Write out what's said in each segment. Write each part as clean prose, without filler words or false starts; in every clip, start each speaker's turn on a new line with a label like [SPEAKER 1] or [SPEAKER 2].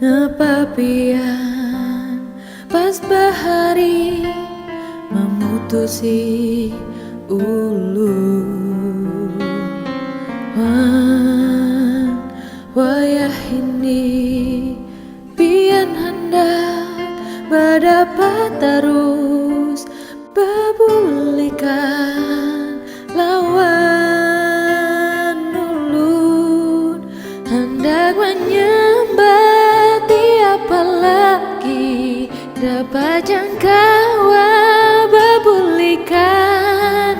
[SPEAKER 1] Ngapa pian pas bahari memutusi ulu wayah ini pian hendak berdapat terus bebulikan lawan ulun hendak menyembati apalagi dapat jangkawa bebulikan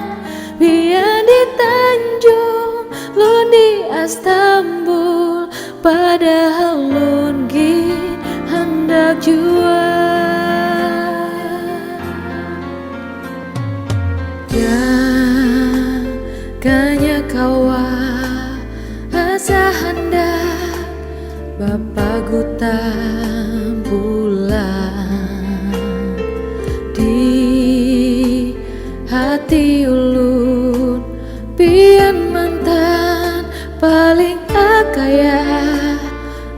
[SPEAKER 1] biar di Tanjung lun di Istanbul padahal lun gin hendak jual jaganya kawa asa hendak Bapak gutam pulang di hati ulun pian mantan paling akaya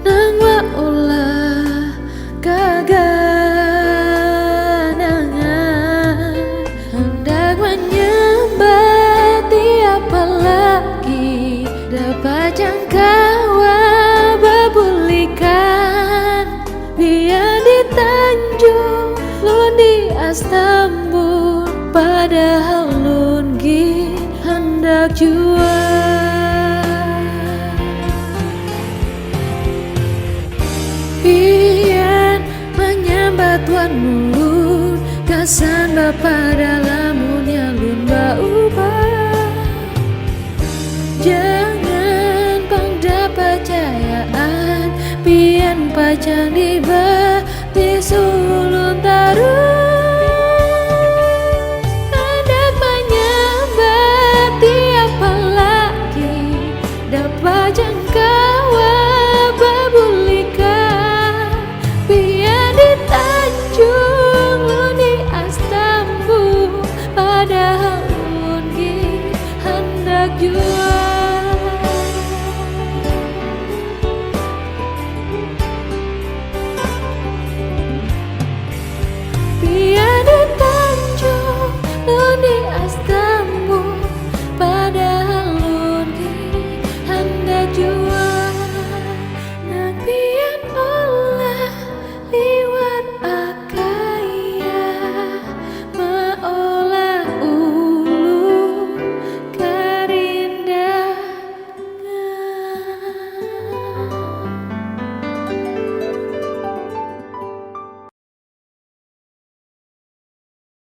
[SPEAKER 1] nang wa ulah kaganangan hendak menyembati apalagi dapat jangkawa bebulikan biar di Tanjung lun di Istanbul padahal lun gin hendak jual pian menyambat wan mulun kasan bapa dalamunnya lun baubah jangan pangda percayaan pian pacang di bati